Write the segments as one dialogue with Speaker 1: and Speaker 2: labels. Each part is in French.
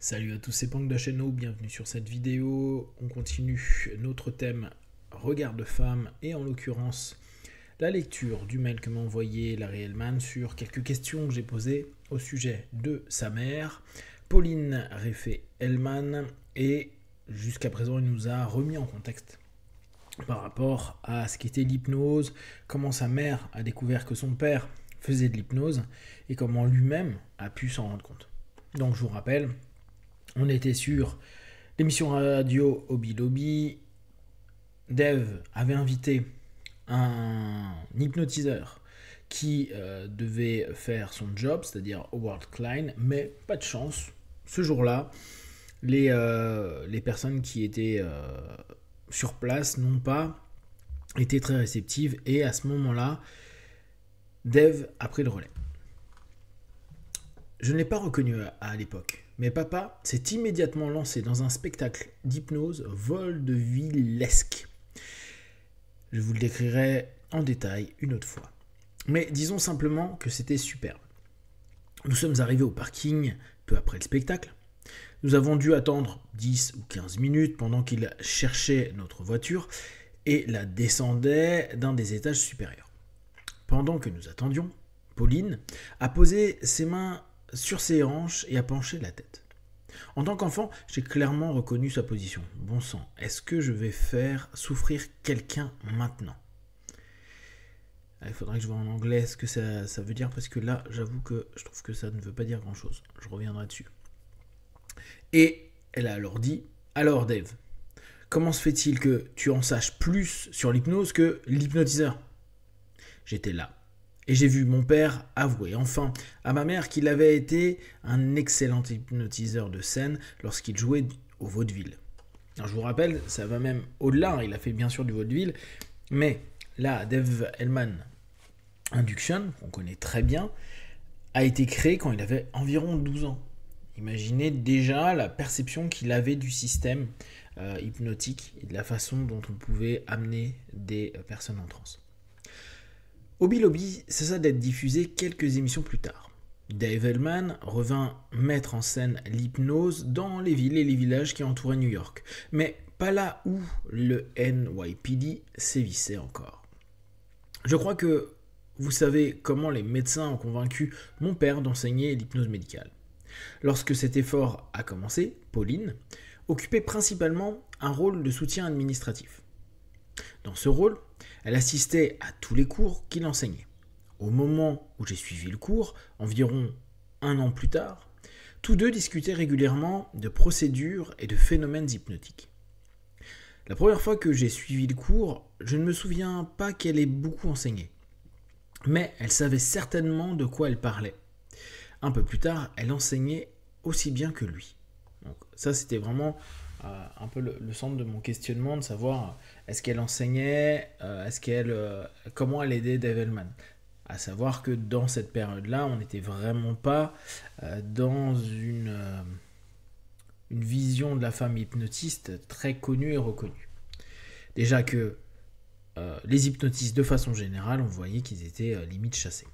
Speaker 1: Salut à tous, c'est Pang de la chaîne O, bienvenue sur cette vidéo. On continue notre thème regard de femme et en l'occurrence la lecture du mail que m'a envoyé Larry Hellman sur quelques questions que j'ai posées au sujet de sa mère, Pauline Réfé-Hellman, et jusqu'à présent il nous a remis en contexte par rapport à ce qu'était l'hypnose, comment sa mère a découvert que son père faisait de l'hypnose et comment lui-même a pu s'en rendre compte. Donc je vous rappelle, on était sur l'émission radio Hobby Lobby. Dev avait invité un hypnotiseur qui devait faire son job, c'est-à-dire Howard Klein, mais pas de chance. Ce jour-là, les personnes qui étaient sur place n'ont pas été très réceptives et à ce moment-là, Dev a pris le relais. Je ne l'ai pas reconnu à l'époque, mais papa s'est immédiatement lancé dans un spectacle d'hypnose vaudevillesque. Je vous le décrirai en détail une autre fois. Mais disons simplement que c'était superbe. Nous sommes arrivés au parking peu après le spectacle. Nous avons dû attendre 10 ou 15 minutes pendant qu'il cherchait notre voiture et la descendait d'un des étages supérieurs. Pendant que nous attendions, Pauline a posé ses mains sur ses hanches et a penché la tête. En tant qu'enfant, j'ai clairement reconnu sa position. Bon sang, est-ce que je vais faire souffrir quelqu'un maintenant ? Il faudrait que je vois en anglais ce que ça veut dire, parce que là, j'avoue que je trouve que ça ne veut pas dire grand-chose. Je reviendrai dessus. Et elle a alors dit, « Alors Dave, comment se fait-il que tu en saches plus sur l'hypnose que l'hypnotiseur ?» J'étais là. Et j'ai vu mon père avouer enfin à ma mère qu'il avait été un excellent hypnotiseur de scène lorsqu'il jouait au vaudeville. Alors je vous rappelle, ça va même au-delà, il a fait bien sûr du vaudeville, mais là, Dave Hellman Induction, qu'on connaît très bien, a été créé quand il avait environ 12 ans. Imaginez déjà la perception qu'il avait du système hypnotique et de la façon dont on pouvait amener des personnes en transe. Hobby Lobby cessa d'être diffusé quelques émissions plus tard. Dave Hellman revint mettre en scène l'hypnose dans les villes et les villages qui entouraient New York, mais pas là où le NYPD sévissait encore. Je crois que vous savez comment les médecins ont convaincu mon père d'enseigner l'hypnose médicale. Lorsque cet effort a commencé, Pauline occupait principalement un rôle de soutien administratif. Dans ce rôle, elle assistait à tous les cours qu'il enseignait. Au moment où j'ai suivi le cours, environ un an plus tard, tous deux discutaient régulièrement de procédures et de phénomènes hypnotiques. La première fois que j'ai suivi le cours, je ne me souviens pas qu'elle ait beaucoup enseigné. Mais elle savait certainement de quoi elle parlait. Un peu plus tard, elle enseignait aussi bien que lui. Donc ça, c'était vraiment un peu le centre de mon questionnement, de savoir est-ce qu'elle enseignait, comment elle aidait Dave Hellman. À savoir que dans cette période-là, on n'était vraiment pas dans une vision de la femme hypnotiste très connue et reconnue. Déjà que les hypnotistes, de façon générale, on voyait qu'ils étaient limite chassés.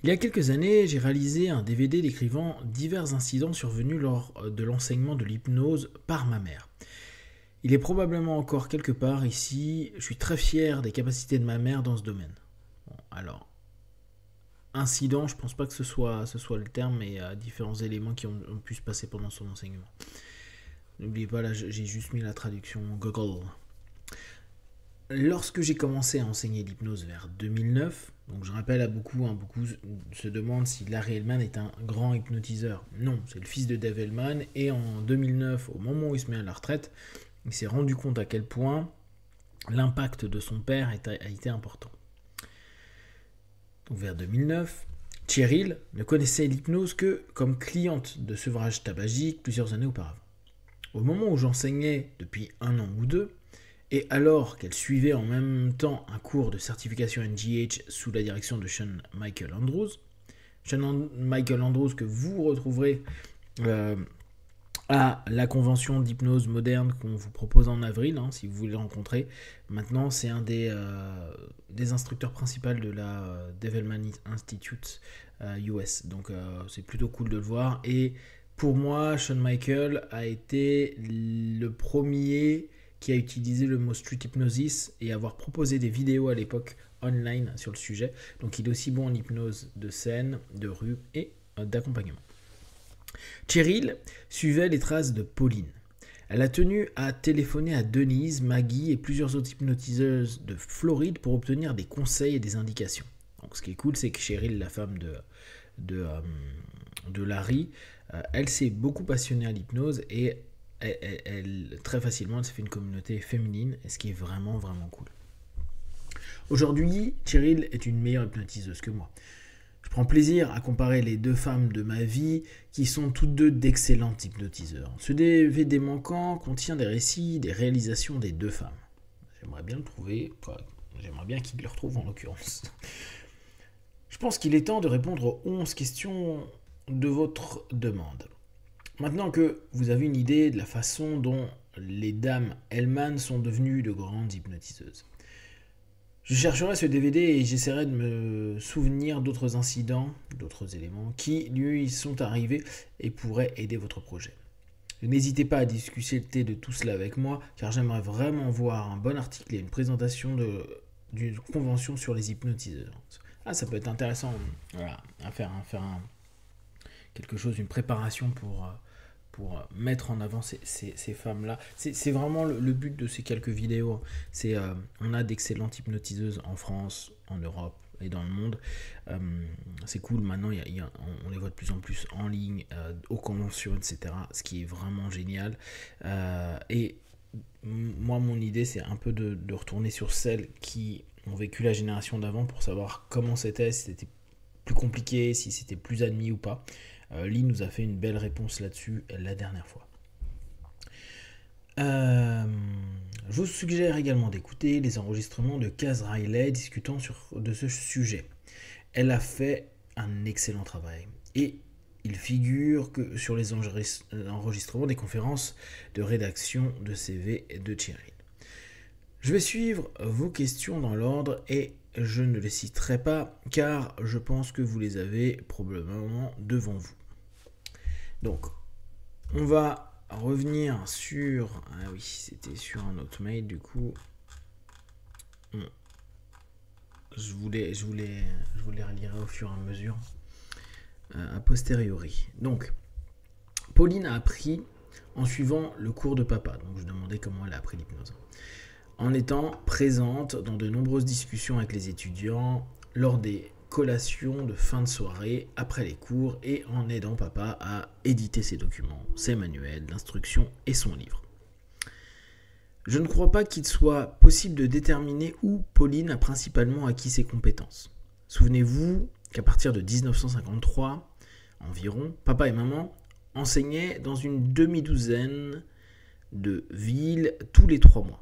Speaker 1: Il y a quelques années, j'ai réalisé un DVD décrivant divers incidents survenus lors de l'enseignement de l'hypnose par ma mère. Il est probablement encore quelque part ici. Je suis très fier des capacités de ma mère dans ce domaine. Bon, alors, incident, je pense pas que ce soit le terme, mais différents éléments qui ont pu se passer pendant son enseignement. N'oubliez pas, là, j'ai juste mis la traduction Google. Lorsque j'ai commencé à enseigner l'hypnose vers 2009, donc je rappelle à beaucoup se demandent si Larry Hellman est un grand hypnotiseur. Non, c'est le fils de Dave Hellman, et en 2009, au moment où il se met à la retraite, il s'est rendu compte à quel point l'impact de son père a été important. Donc vers 2009, Cheryl ne connaissait l'hypnose que comme cliente de sevrage tabagique plusieurs années auparavant. Au moment où j'enseignais depuis un an ou deux, et alors qu'elle suivait en même temps un cours de certification NGH sous la direction de Sean Michael Andrews, Sean Michael Andrews que vous retrouverez à la convention d'hypnose moderne qu'on vous propose en avril, si vous voulez le rencontrer. Maintenant, c'est un des instructeurs principaux de la Dave Hellman Institute US, donc c'est plutôt cool de le voir, et Pour moi, Shawn Michaels a été le premier qui a utilisé le mot street hypnosis et avoir proposé des vidéos à l'époque online sur le sujet. Donc il est aussi bon en hypnose de scène, de rue et d'accompagnement. Cheryl suivait les traces de Pauline. Elle a tenu à téléphoner à Denise, Maggie et plusieurs autres hypnotiseuses de Floride pour obtenir des conseils et des indications. Donc ce qui est cool, c'est que Cheryl, la femme de Larry, elle s'est beaucoup passionnée à l'hypnose et elle très facilement, elle s'est fait une communauté féminine, ce qui est vraiment, vraiment cool. Aujourd'hui, Cheryl est une meilleure hypnotiseuse que moi. Je prends plaisir à comparer les deux femmes de ma vie qui sont toutes deux d'excellentes hypnotiseurs. Ce DVD manquant contient des récits, des réalisations des deux femmes. J'aimerais bien le trouver, j'aimerais bien qu'il le retrouve en l'occurrence. Je pense qu'il est temps de répondre aux 11 questions de votre demande. Maintenant que vous avez une idée de la façon dont les dames Hellman sont devenues de grandes hypnotiseuses, je chercherai ce DVD et j'essaierai de me souvenir d'autres incidents, d'autres éléments qui lui sont arrivés et pourraient aider votre projet. N'hésitez pas à discuter de tout cela avec moi car j'aimerais vraiment voir un bon article et une présentation d'une convention sur les hypnotiseurs. Ah, ça peut être intéressant, voilà, à faire quelque chose, une préparation pour mettre en avant ces femmes-là. C'est vraiment le but de ces quelques vidéos. On a d'excellentes hypnotiseuses en France, en Europe et dans le monde. C'est cool, maintenant on les voit de plus en plus en ligne, aux conventions, etc. Ce qui est vraiment génial. Et moi, mon idée, c'est un peu de retourner sur celles qui ont vécu la génération d'avant pour savoir comment c'était, si c'était plus compliqué, si c'était plus admis ou pas. Lee nous a fait une belle réponse là-dessus la dernière fois. Je vous suggère également d'écouter les enregistrements de Kaz Riley discutant de ce sujet. Elle a fait un excellent travail et il figure que sur les enregistrements des conférences de rédaction de CV de Cheryl. Je vais suivre vos questions dans l'ordre et je ne les citerai pas car je pense que vous les avez probablement devant vous. Donc, on va revenir sur... Ah oui, c'était sur un autre mail du coup. Je vous les relirai au fur et à mesure, a posteriori. Donc, Pauline a appris en suivant le cours de papa. Donc, je demandais comment elle a appris l'hypnose. En étant présente dans de nombreuses discussions avec les étudiants, lors des collations de fin de soirée, après les cours, et en aidant papa à éditer ses documents, ses manuels d'instruction et son livre. Je ne crois pas qu'il soit possible de déterminer où Pauline a principalement acquis ses compétences. Souvenez-vous qu'à partir de 1953, environ, papa et maman enseignaient dans une demi-douzaine de villes tous les 3 mois.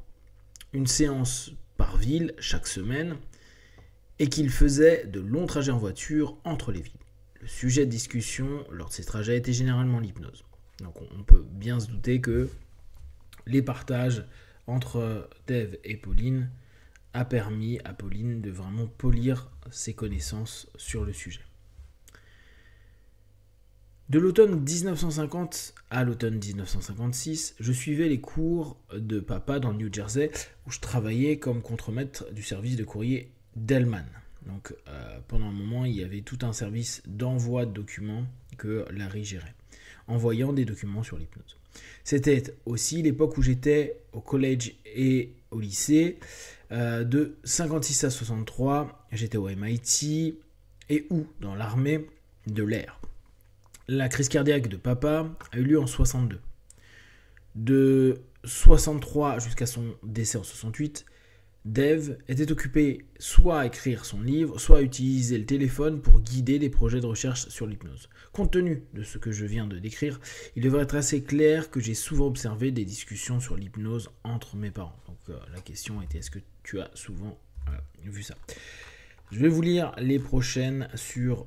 Speaker 1: Une séance par ville chaque semaine et qu'il faisait de longs trajets en voiture entre les villes. Le sujet de discussion lors de ces trajets était généralement l'hypnose. Donc on peut bien se douter que les partages entre Dave et Pauline a permis à Pauline de vraiment polir ses connaissances sur le sujet. De l'automne 1950 à l'automne 1956, je suivais les cours de papa dans le New Jersey où je travaillais comme contremaître du service de courrier d'Hellman. Donc pendant un moment, il y avait tout un service d'envoi de documents que Larry gérait, envoyant des documents sur l'hypnose. C'était aussi l'époque où j'étais au collège et au lycée. De 56 à 63, j'étais au MIT et ou dans l'armée de l'air. La crise cardiaque de papa a eu lieu en 62. De 63 jusqu'à son décès en 68, Dave était occupé soit à écrire son livre, soit à utiliser le téléphone pour guider des projets de recherche sur l'hypnose. Compte tenu de ce que je viens de décrire, il devrait être assez clair que j'ai souvent observé des discussions sur l'hypnose entre mes parents. Donc la question était, est-ce que tu as souvent vu ça? Je vais vous lire les prochaines sur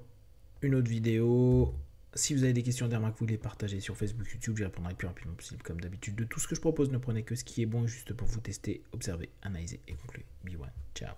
Speaker 1: une autre vidéo. Si vous avez des questions, des remarques, vous les partagez sur Facebook, YouTube, j'y répondrai le plus rapidement possible. Comme d'habitude, de tout ce que je propose, ne prenez que ce qui est bon et juste pour vous tester, observer, analyser et conclure. Be one. Ciao.